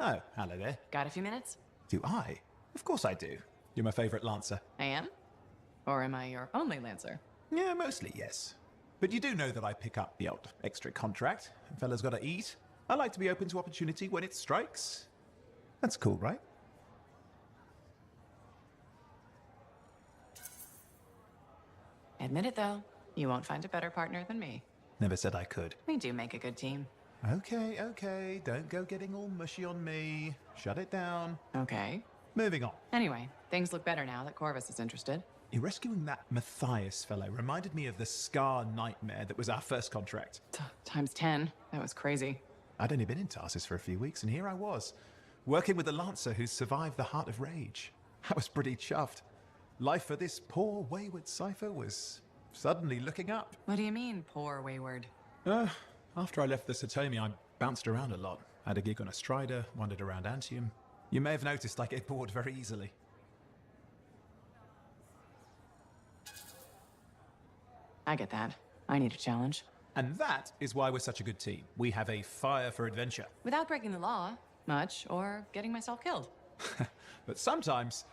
Oh, hello there. Got a few minutes? Do I? Of course I do. You're my favorite Lancer. I am? Or am I your only Lancer? Yeah, mostly, yes. But you do know that I pick up the odd extra contract. Fella's gotta eat. I like to be open to opportunity when it strikes. That's cool, right? Admit it though, you won't find a better partner than me. Never said I could. We do make a good team. Okay. Don't go getting all mushy on me. Shut it down. Okay. Moving on. Anyway, things look better now that Corvus is interested. You rescuing that Matthias fellow reminded me of the Scar nightmare that was our first contract. Times 10. That was crazy. I'd only been in Tarsus for a few weeks, and here I was, working with the Lancer who survived the Heart of Rage. I was pretty chuffed. Life for this poor, wayward cipher was suddenly looking up. What do you mean, poor wayward? After I left the Satomi, I bounced around a lot. Had a gig on a Strider, wandered around Anthem. You may have noticed I get bored very easily. I get that. I need a challenge. And that is why we're such a good team. We have a fire for adventure. Without breaking the law, much, or getting myself killed. But sometimes,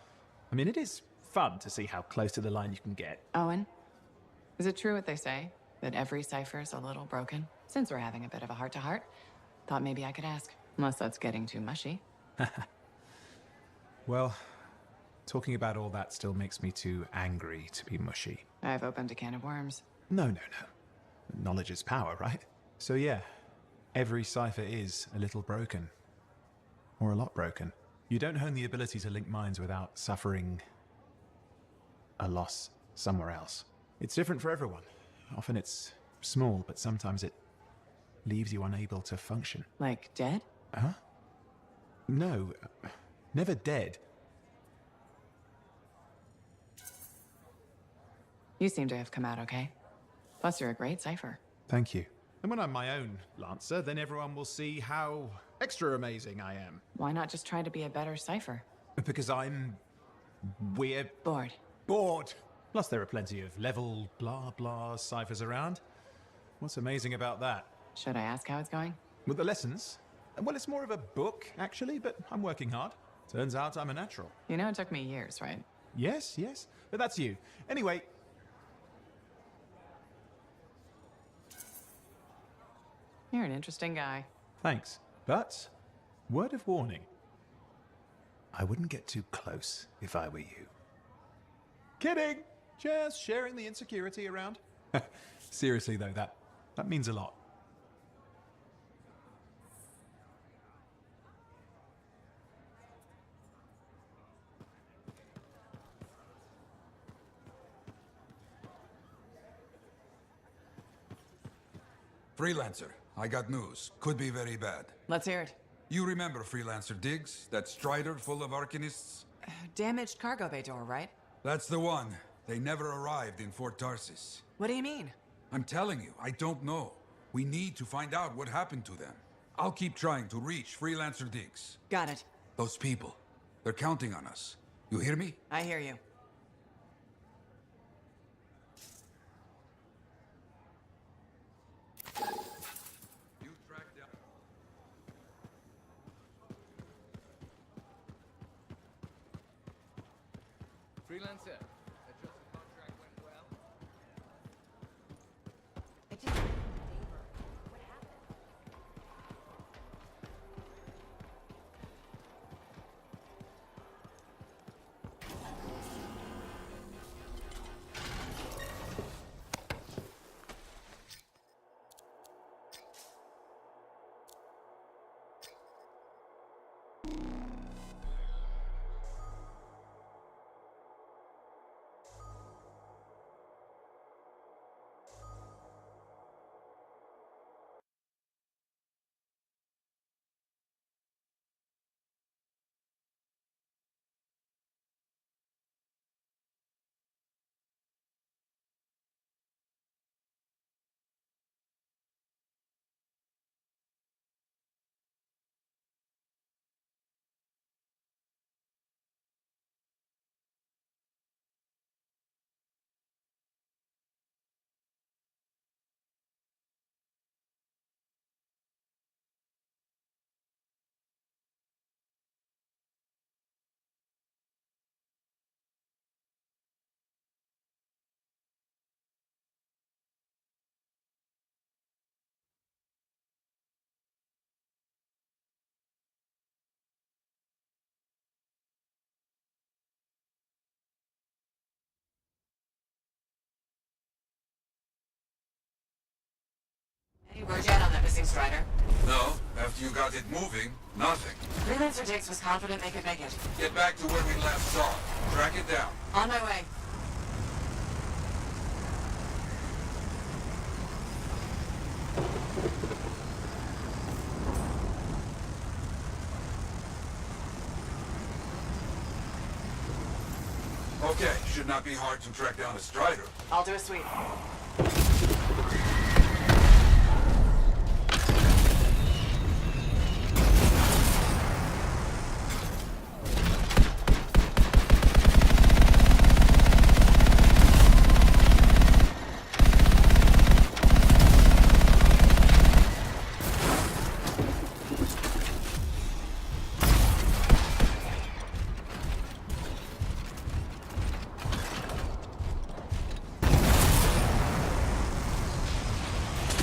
it is fun to see how close to the line you can get. Owen, is it true what they say? That every cipher's a little broken? Since we're having a bit of a heart-to-heart, thought maybe I could ask. Unless that's getting too mushy. Well, talking about all that still makes me too angry to be mushy. I've opened a can of worms. No. Knowledge is power, right? So yeah, every cipher is a little broken. Or a lot broken. You don't hone the ability to link minds without suffering a loss somewhere else. It's different for everyone. Often it's small, but sometimes it leaves you unable to function. Like dead? Huh? No, never dead. You seem to have come out okay. Plus, you're a great cipher. Thank you. And when I'm my own Lancer, then everyone will see how extra amazing I am. Why not just try to be a better cipher? Because I'm weird. Bored. Bored. Plus there are plenty of level blah blah ciphers around. What's amazing about that? Should I ask how it's going? With the lessons? Well, it's more of a book, actually, but I'm working hard. Turns out I'm a natural. You know it took me years, right? Yes. But that's you. Anyway. You're an interesting guy. Thanks. But, word of warning. I wouldn't get too close if I were you. Kidding! Just sharing the insecurity around. Seriously though, that means a lot. Freelancer, I got news. Could be very bad. Let's hear it. You remember Freelancer Diggs? That Strider full of Arcanists? Damaged cargo bay door, right? That's the one. They never arrived in Fort Tarsus. What do you mean? I'm telling you, I don't know. We need to find out what happened to them. I'll keep trying to reach Freelancer Diggs. Got it. Those people, they're counting on us. You hear me? I hear you. You track down... Freelancer, I trust the contract went well. I just need a favor. What happened? missing Strider? No, after you got it moving, nothing. Freelancer Diggs was confident they could make it. Get back to where we last saw it. Track it down. On my way. Okay, should not be hard to track down a Strider. I'll do a sweep.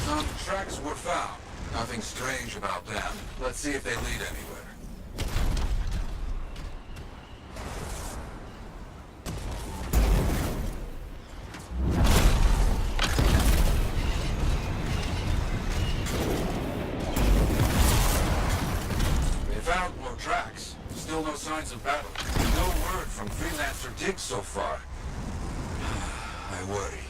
Some tracks were found. Nothing strange about them. Let's see if they lead anywhere. They found more tracks. Still no signs of battle. No word from Freelancer Diggs so far. I worry.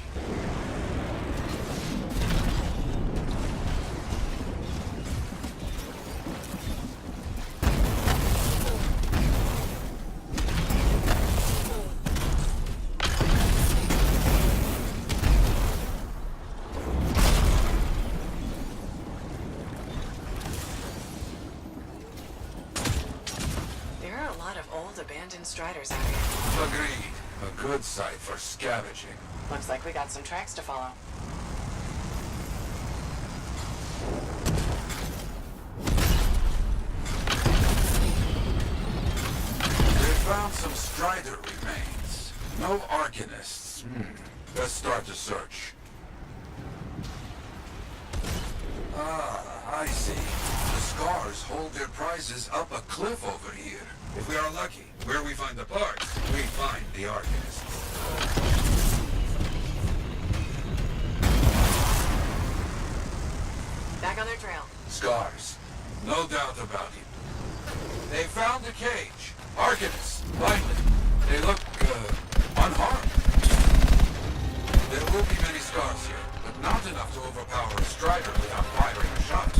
There are a lot of old abandoned Striders out here. Agreed. A good site for scavenging. Looks like we got some tracks to follow. They found some Strider remains. No Arcanists. Let's start the search. Ah, I see. The Scars hold their prizes up a cliff over here. If we are lucky, where we find the parts, we find the Arcanists. Back on their trail. Scars. No doubt about it. They found the cage. Arcanists. Finally. They look, unharmed. There will be many Scars here, but not enough to overpower a Strider without firing a shot.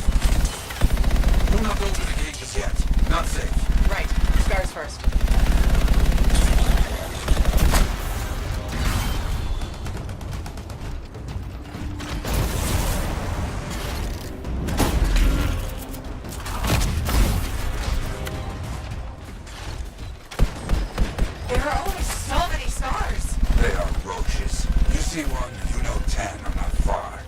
Do not open the cages yet. Not safe. Right. Scars first. There are always so many Scars. They are roaches. You see one, you know 10 are not far.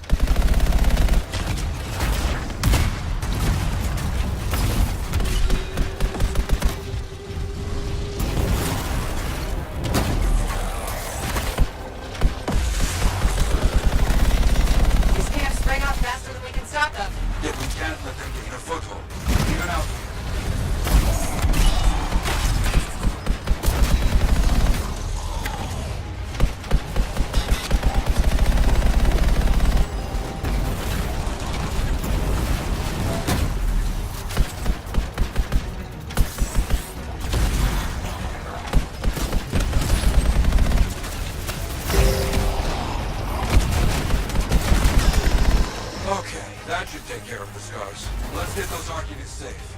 These can't spring up faster than we can stop them. Yet we can't let them gain a foothold. Even out here. Okay, that should take care of the Scars. Let's get those Arcanists safe.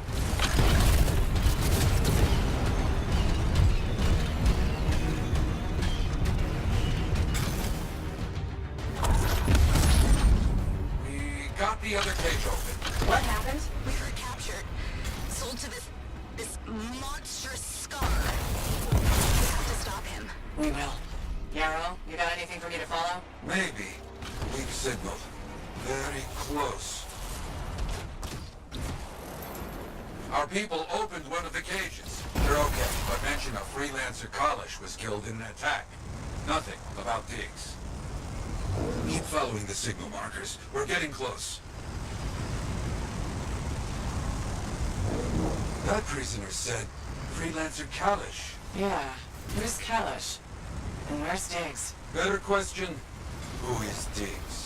We got the other cage open. What happened? We were captured. Sold to this monstrous Scar. We have to stop him. We will. Yarrow, you got anything for me to follow? Maybe. Weak signal. Very close. Our people opened one of the cages. They're okay, but mention of Freelancer Colossus was killed in an attack. Nothing about Diggs. Keep following the signal markers. We're getting close. That prisoner said Freelancer Kalish. Yeah. Who's Kalish? And where's Diggs? Better question, who is Diggs?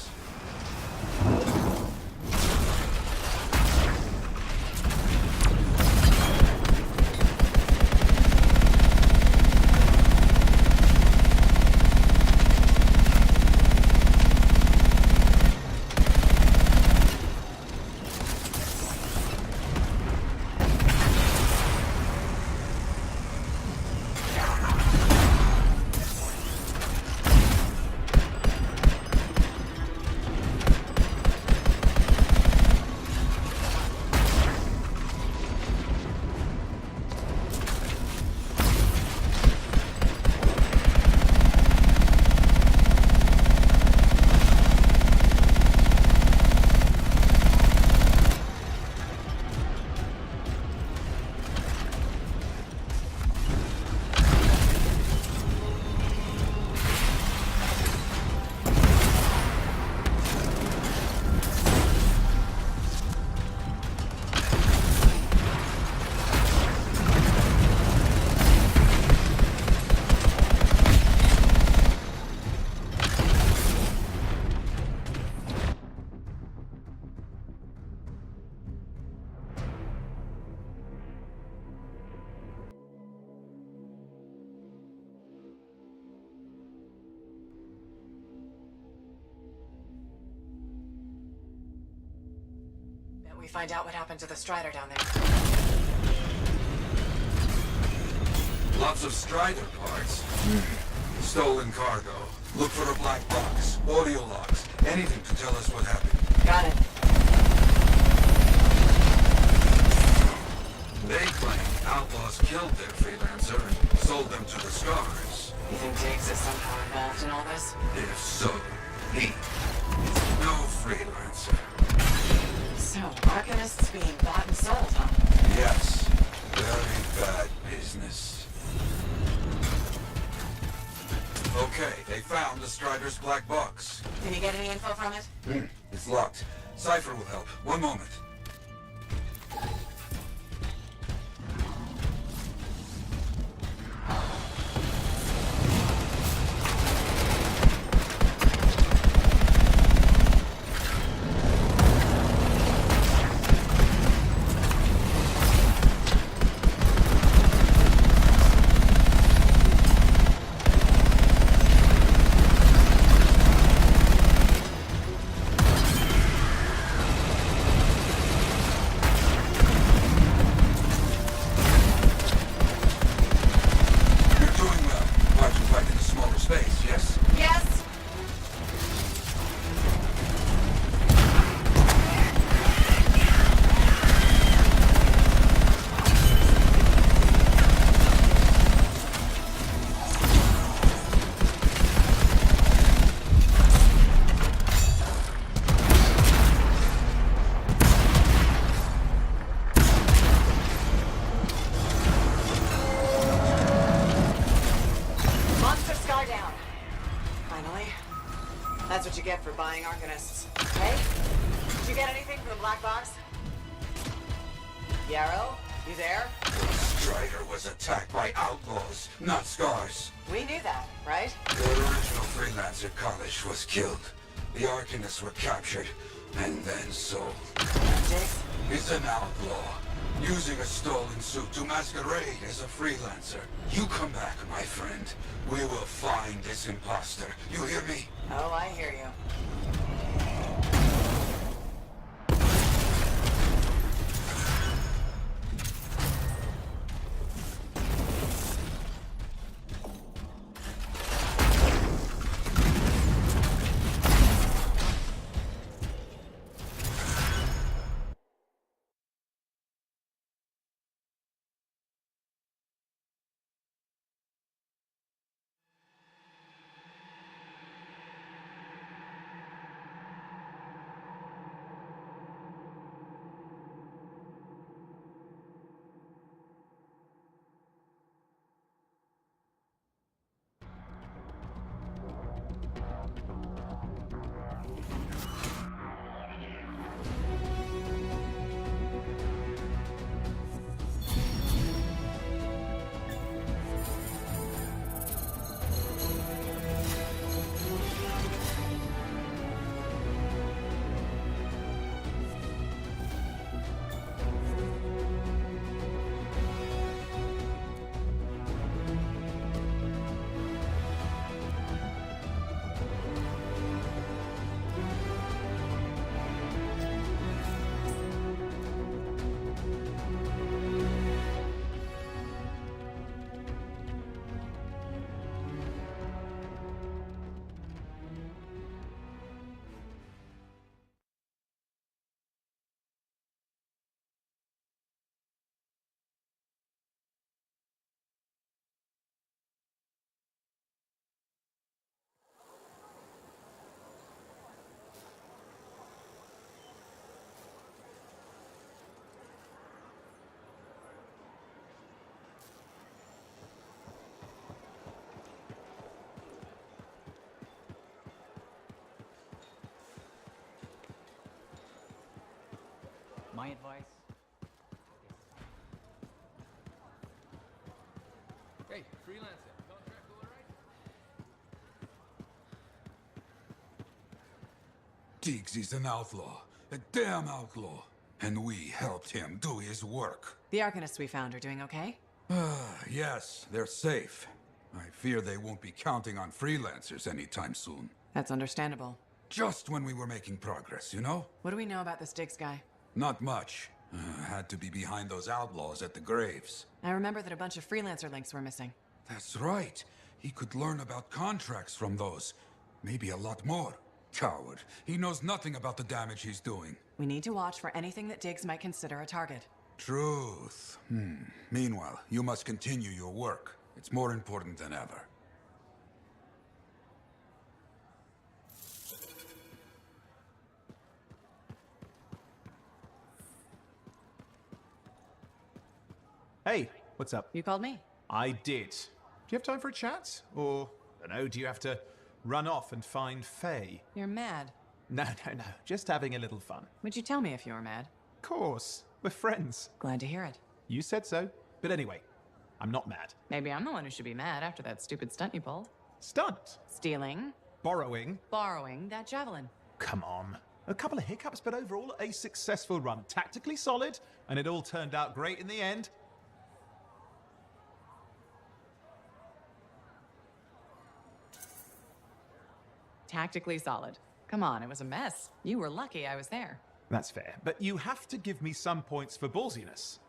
we find out what happened to the Strider down there? Lots of Strider parts. Stolen cargo. Look for a black box, audio logs, anything to tell us what happened. Got it. They claim outlaws killed their freelancer and sold them to the Scars. You think Diggs is somehow involved in all this? If so, he is no freelancer. So, Arcanists being bought and sold, huh? Yes, very bad business. Okay, they found the Strider's black box. Can you get any info from it? It's locked. Cypher will help. One moment. That's what you get for buying Arcanists. Hey? Did you get anything from the black box? Yarrow? You there? Strider was attacked by outlaws, not Scars. We knew that, right? The original freelancer Colossus was killed. The Arcanists were captured, and then sold. Diggs? He's an outlaw, using a stolen suit to masquerade as a freelancer. You come back, my friend. We will find this imposter. You hear me? Oh, I hear you. My advice? Hey, freelancer. Contract all right? Diggs is an outlaw. A damn outlaw. And we helped him do his work. The Arcanists we found are doing okay? Yes, they're safe. I fear they won't be counting on freelancers anytime soon. That's understandable. Just when we were making progress, you know? What do we know about this Diggs guy? Not much. Had to be behind those outlaws at the graves. I remember that a bunch of freelancer links were missing. That's right. He could learn about contracts from those. Maybe a lot more. Coward. He knows nothing about the damage he's doing. We need to watch for anything that Diggs might consider a target. Truth. Meanwhile, you must continue your work. It's more important than ever. Hey, what's up? You called me? I did. Do you have time for a chat? Or, I don't know, do you have to run off and find Faye? You're mad. No. Just having a little fun. Would you tell me if you were mad? Of course. We're friends. Glad to hear it. You said so. But anyway, I'm not mad. Maybe I'm the one who should be mad after that stupid stunt you pulled. Stunt. Stealing, Borrowing. borrowing that javelin. Come on. A couple of hiccups, but overall a successful run. Tactically solid, and it all turned out great in the end. Tactically solid. Come on, it was a mess. You were lucky I was there. That's fair. But you have to give me some points for ballsiness.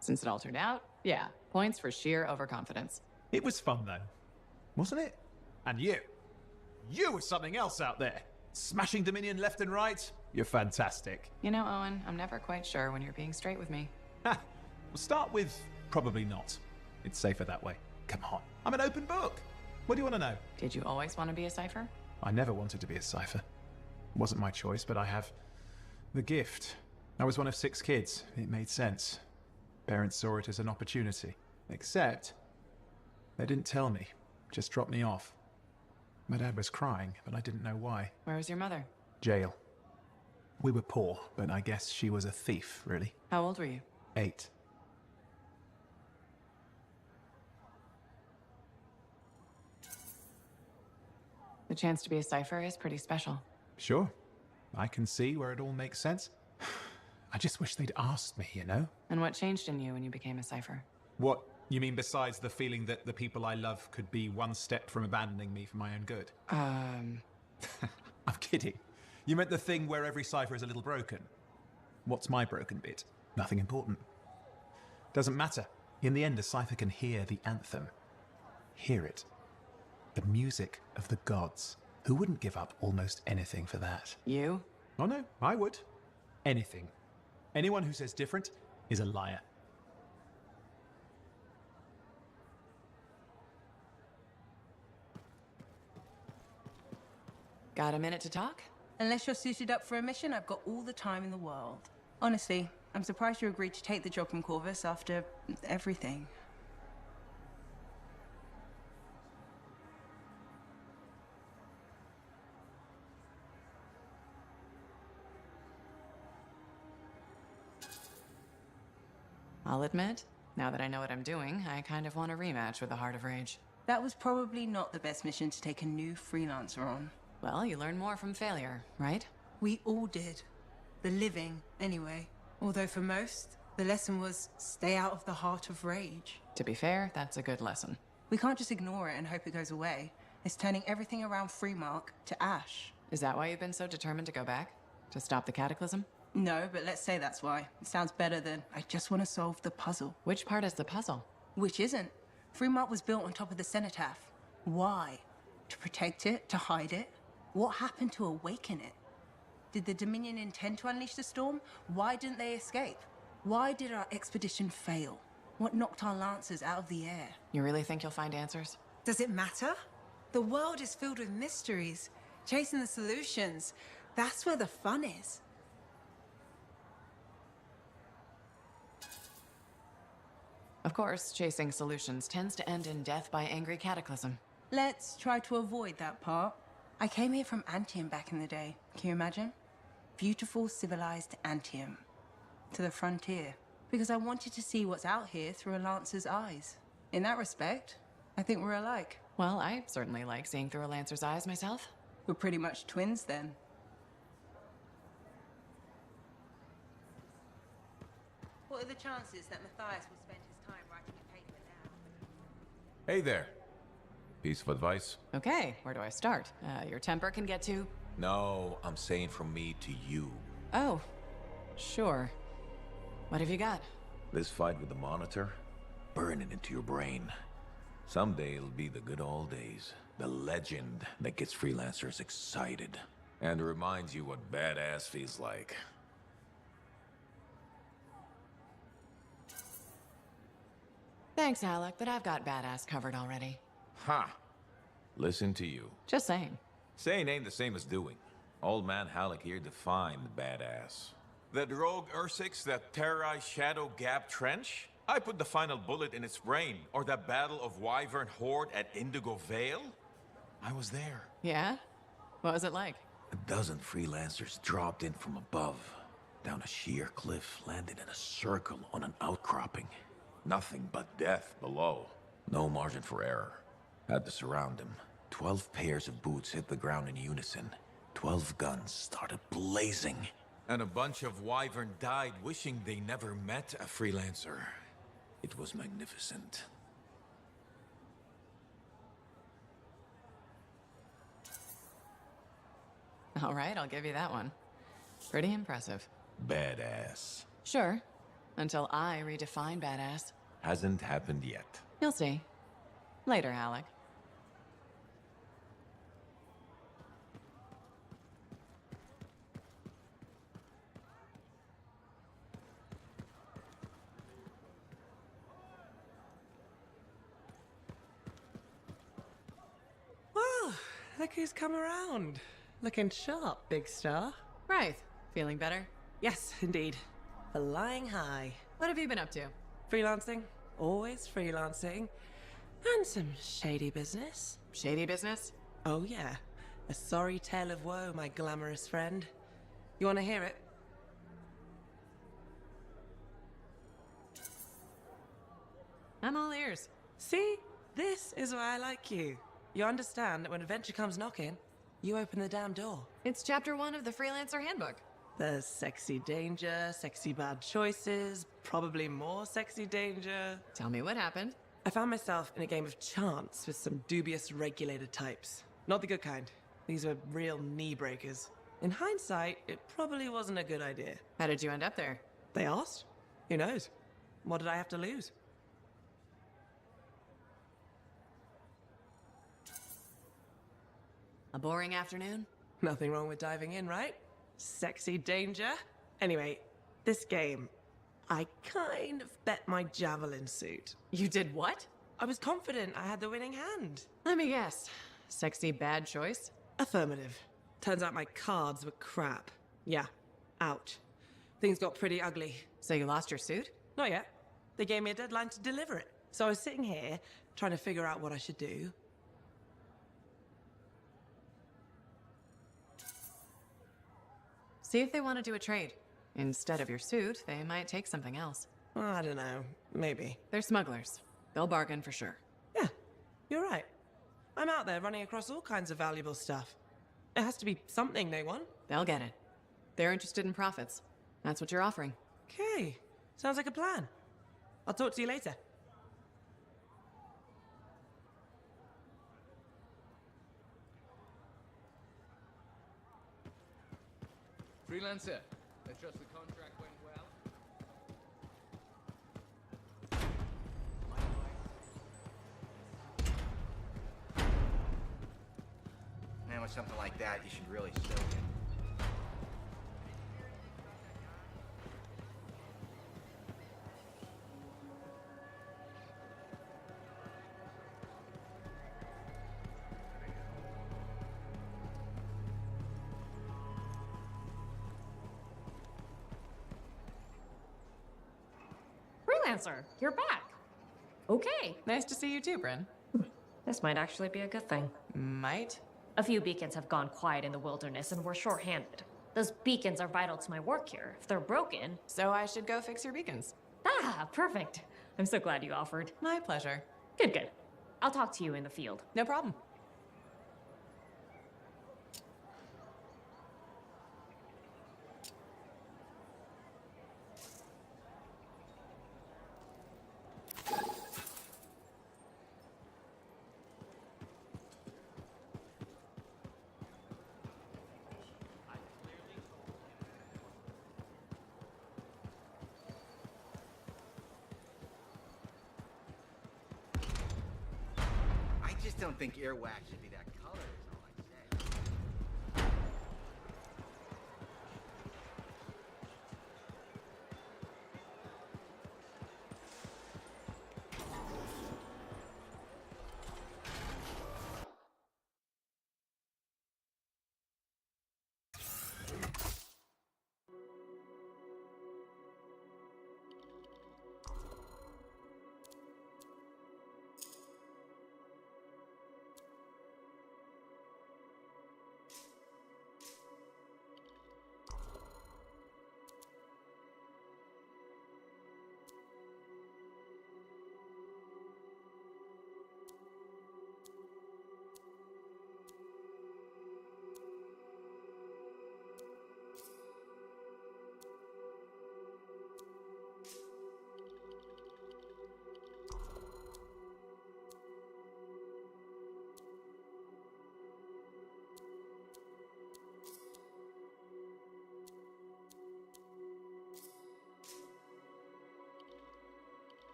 Since it all turned out, yeah, points for sheer overconfidence. It was fun, though. Wasn't it? And you. You were something else out there. Smashing Dominion left and right. You're fantastic. You know, Owen, I'm never quite sure when you're being straight with me. Ha! We'll start with probably not. It's safer that way. Come on. I'm an open book. What do you want to know? Did you always want to be a cipher? I never wanted to be a cipher. It wasn't my choice, but I have the gift. I was one of 6 kids. It made sense. Parents saw it as an opportunity. Except, they didn't tell me. Just dropped me off. My dad was crying, but I didn't know why. Where was your mother? Jail. We were poor, but I guess she was a thief, really. How old were you? 8. The chance to be a cipher is pretty special. Sure. I can see where it all makes sense. I just wish they'd asked me, you know? And what changed in you when you became a cipher? What, you mean besides the feeling that the people I love could be one step from abandoning me for my own good? I'm kidding. You meant the thing where every cipher is a little broken. What's my broken bit? Nothing important. Doesn't matter. In the end, a cipher can hear the anthem. Hear it. The music of the gods. Who wouldn't give up almost anything for that? You? Oh no, I would. Anything. Anyone who says different is a liar. Got a minute to talk? Unless you're suited up for a mission, I've got all the time in the world. Honestly, I'm surprised you agreed to take the job from Corvus after everything. I'll admit, now that I know what I'm doing, I kind of want a rematch with the Heart of Rage. That was probably not the best mission to take a new freelancer on. Well, you learn more from failure, right? We all did. The living, anyway. Although for most, the lesson was stay out of the Heart of Rage. To be fair, that's a good lesson. We can't just ignore it and hope it goes away. It's turning everything around Freemark to ash. Is that why you've been so determined to go back? To stop the cataclysm? No, but let's say that's why. It sounds better than I just want to solve the puzzle. Which part is the puzzle? Which isn't. Freemark was built on top of the cenotaph. Why? To protect it? To hide it? What happened to awaken it? Did the Dominion intend to unleash the storm? Why didn't they escape? Why did our expedition fail? What knocked our lancers out of the air? You really think you'll find answers? Does it matter? The world is filled with mysteries. Chasing the solutions, that's where the fun is. Of course, chasing solutions tends to end in death by angry cataclysm. Let's try to avoid that part. I came here from Anthem back in the day. Can you imagine? Beautiful, civilized Anthem. To the frontier. Because I wanted to see what's out here through a Lancer's eyes. In that respect, I think we're alike. Well, I certainly like seeing through a Lancer's eyes myself. We're pretty much twins then. What are the chances that Matthias will spend his time writing a paper now? Hey there. Piece of advice? Okay, where do I start? Your temper can get to... No, I'm saying from me to you. Oh, sure. What have you got? This fight with the Monitor, burn it into your brain. Someday it'll be the good old days. The legend that gets freelancers excited. And reminds you what badass feels like. Thanks, Alec, but I've got badass covered already. Ha! Listen to you. Just saying. Saying ain't the same as doing. Old man Halleck here defined badass. That rogue Ursix that terrorized Shadow Gap Trench? I put the final bullet in its brain. Or that battle of Wyvern Horde at Indigo Vale? I was there. Yeah? What was it like? A dozen freelancers dropped in from above. Down a sheer cliff, landed in a circle on an outcropping. Nothing but death below. No margin for error. Had to surround him. 12 pairs of boots hit the ground in unison. 12 guns started blazing. And a bunch of Wyvern died wishing they never met a freelancer. It was magnificent. All right, I'll give you that one. Pretty impressive. Badass. Sure. Until I redefine badass. Hasn't happened yet. You'll see. Later, Alec. Well, look who's come around. Looking sharp, big star. Right. Feeling better? Yes, indeed. Flying high. What have you been up to? Freelancing. Always freelancing. And some shady business. Shady business? Oh yeah. A sorry tale of woe, my glamorous friend. You want to hear it? I'm all ears. See? This is why I like you. You understand that when adventure comes knocking, you open the damn door. It's chapter 1 of the Freelancer Handbook. There's sexy danger, sexy bad choices, probably more sexy danger. Tell me what happened. I found myself in a game of chance with some dubious regulated types. Not the good kind. These were real knee breakers. In hindsight, it probably wasn't a good idea. How did you end up there? They asked. Who knows? What did I have to lose? A boring afternoon? Nothing wrong with diving in, right? Sexy danger. Anyway, this game, I kind of bet my javelin suit. You did what? I was confident I had the winning hand. Let me guess. Sexy bad choice? Affirmative. Turns out my cards were crap. Yeah, out. Things got pretty ugly. So you lost your suit? Not yet. They gave me a deadline to deliver it. So I was sitting here, trying to figure out what I should do. See if they want to do a trade. Instead of your suit, they might take something else. I don't know. Maybe. They're smugglers. They'll bargain for sure. Yeah, you're right. I'm out there running across all kinds of valuable stuff. It has to be something they want. They'll get it. They're interested in profits. That's what you're offering. Okay, sounds like a plan. I'll talk to you later. Freelancer, I trust the contract went well. Man, with something like that, you should really soak it. Freelancer, you're back. Okay. Nice to see you too, Bryn. This might actually be a good thing. Might? A few beacons have gone quiet in the wilderness and we're short-handed. Those beacons are vital to my work here. If they're broken... So I should go fix your beacons. Ah, perfect. I'm so glad you offered. My pleasure. Good, good. I'll talk to you in the field. No problem. just don't think earwax should be that color, is all I say.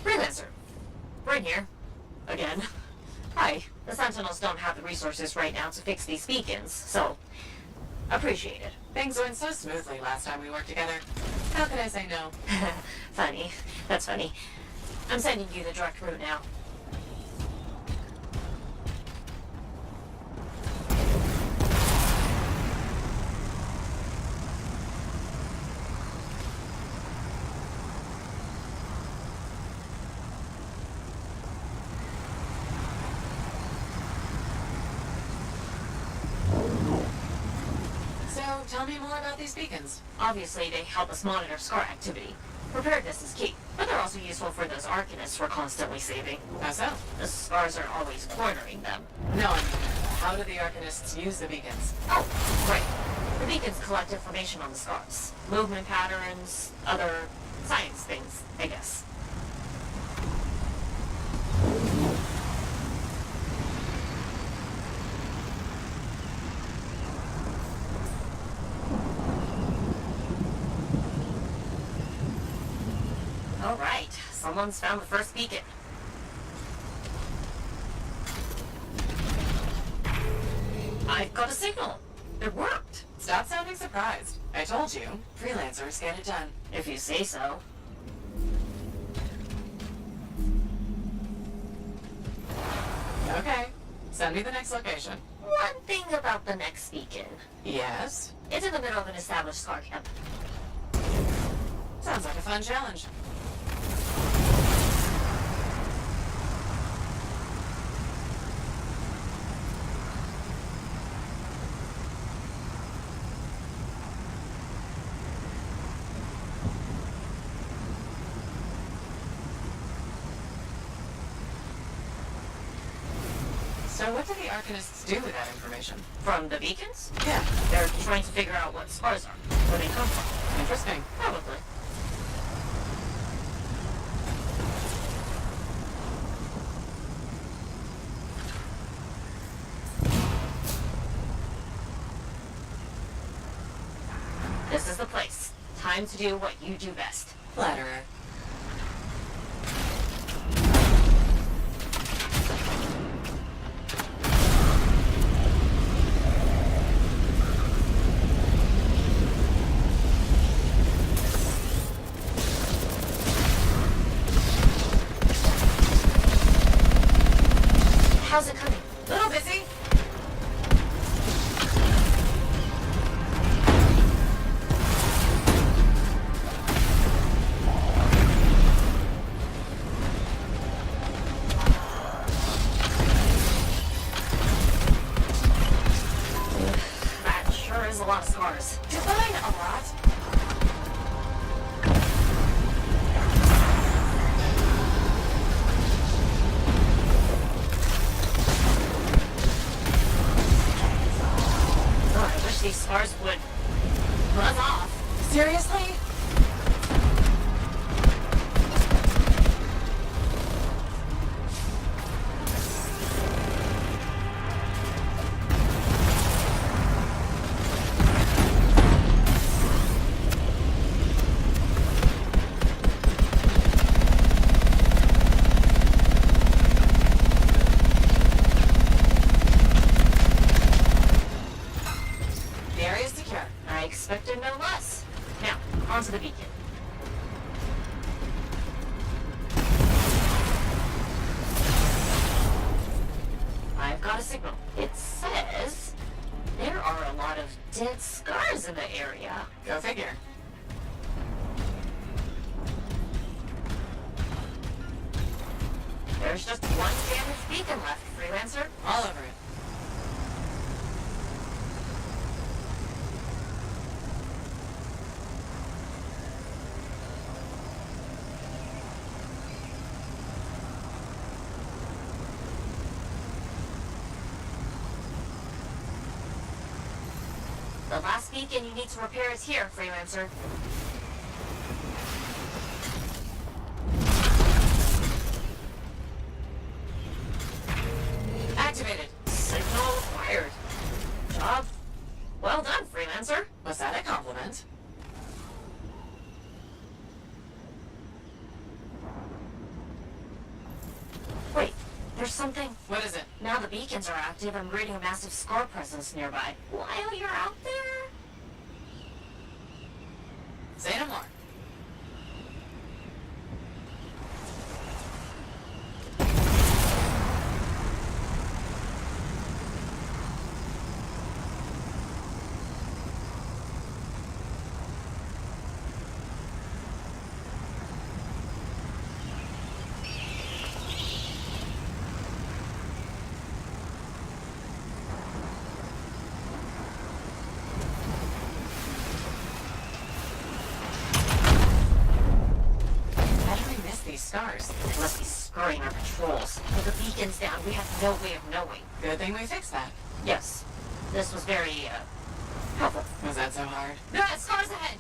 Freelancer. We're here. Again. Hi. The Sentinels don't have the resources right now to fix these beacons, so appreciate it. Things went so smoothly last time we worked together. How could I say no? Funny. That's funny. I'm sending you the direct route now. Tell me more about these beacons. Obviously, they help us monitor scar activity. Preparedness is key, but they're also useful for those Arcanists we're constantly saving. How so? The scars are always cornering them. No, I mean, how do the Arcanists use the beacons? Oh, right. The beacons collect information on the scars. Movement patterns, other science things, I guess. All right, someone's found the first beacon. I've got a signal. It worked. Stop sounding surprised. I told you, freelancers get it done. If you say so. Okay, send me the next location. One thing about the next beacon. Yes? It's in the middle of an established scar camp. Sounds like a fun challenge. So what do the Arcanists do with that information? From the beacons? Yeah. They're trying to figure out what scars are, where they come from. Interesting. Probably. This is the place. Time to do what you do best. Flatterer. How's it coming? Little busy. That sure is a lot of scars. Define a lot. Oh, I wish these scars would buzz off. Seriously? The area's secure. I expected no less. Now, onto the beacon. I've got a signal. It says there are a lot of dead scars in the area. Go figure. There's just one damaged beacon left, Freelancer. All over it. The last beacon you need to repair is here, Freelancer. Activated. Signal acquired. Job well done, Freelancer. Was that a compliment? Wait, there's something. What is it? Now the beacons are active, I'm reading a massive scar presence nearby. While you're out there? Say no more. How do we miss these scars? They must be scurrying our patrols. With the beacons down, we have no way of knowing. Good thing we fixed that. Yes, this was very, helpful. Was that so hard? No, scars ahead!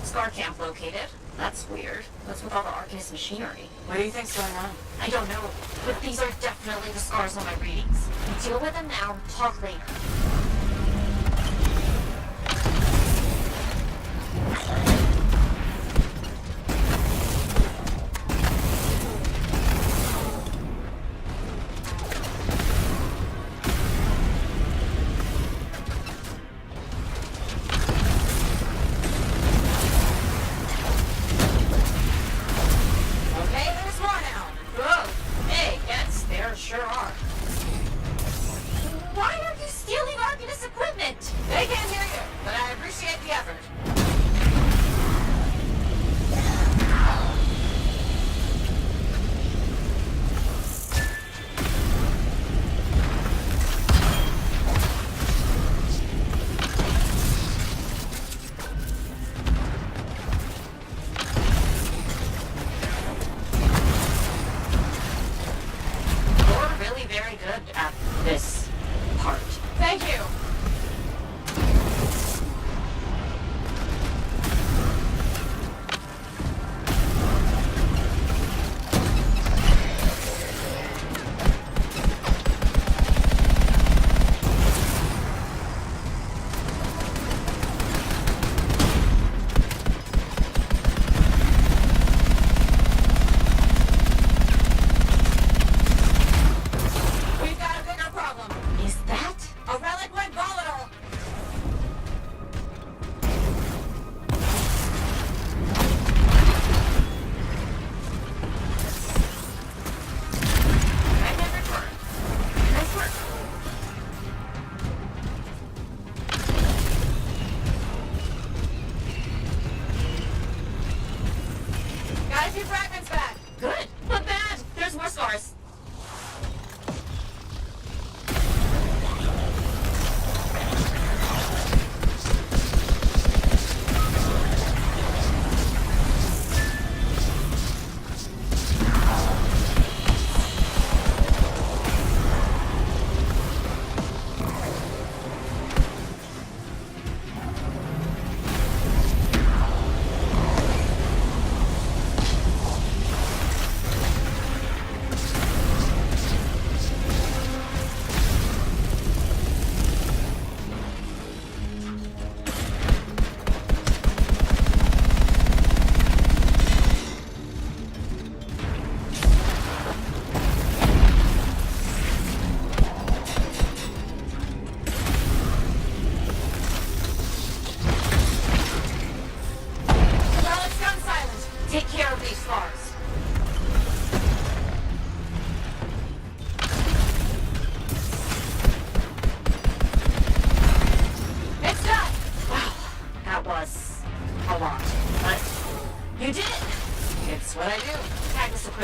Scar camp located. That's weird. What's with all the Arcanist machinery? What do you think's going on? I don't know, but these are definitely the scars on my readings. Deal with them now, talk later. Okay, there's more now. Whoa! Hey, yes, there sure are. Why are you stealing our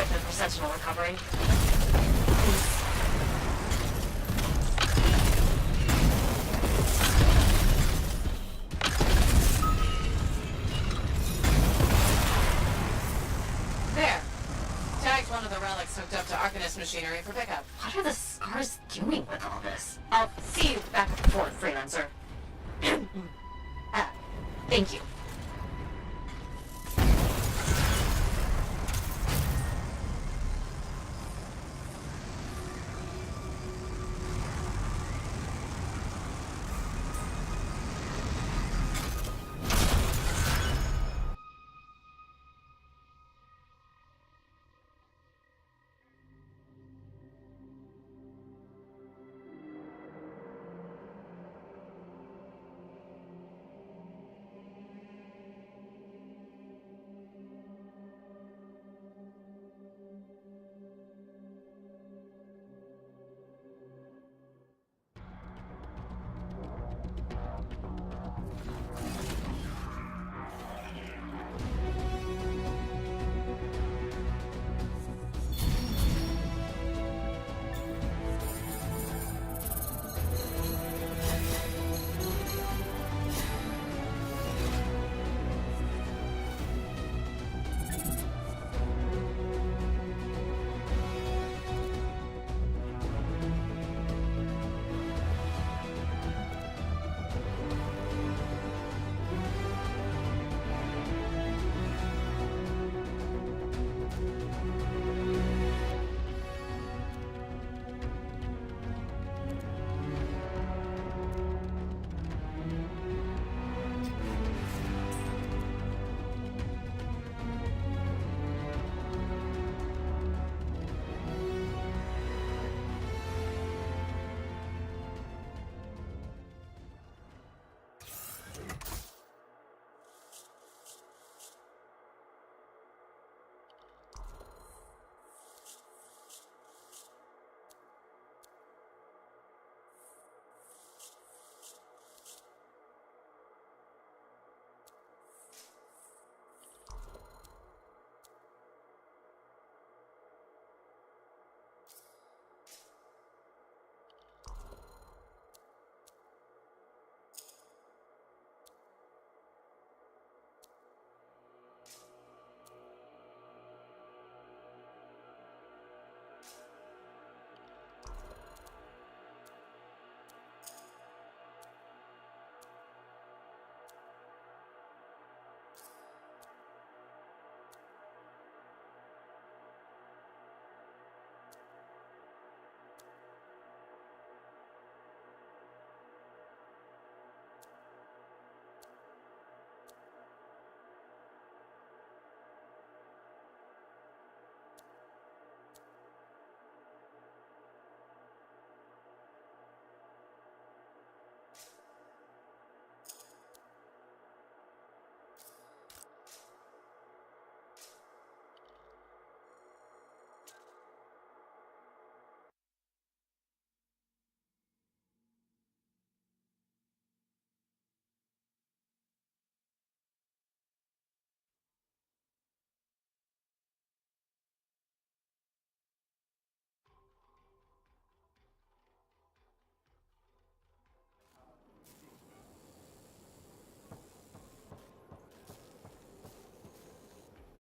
equipment for Sentinel recovery. There. Tagged one of the relics hooked up to Arcanist machinery for pickup. What are the scars doing with all this? I'll see you back at the fort, freelancer. Thank you.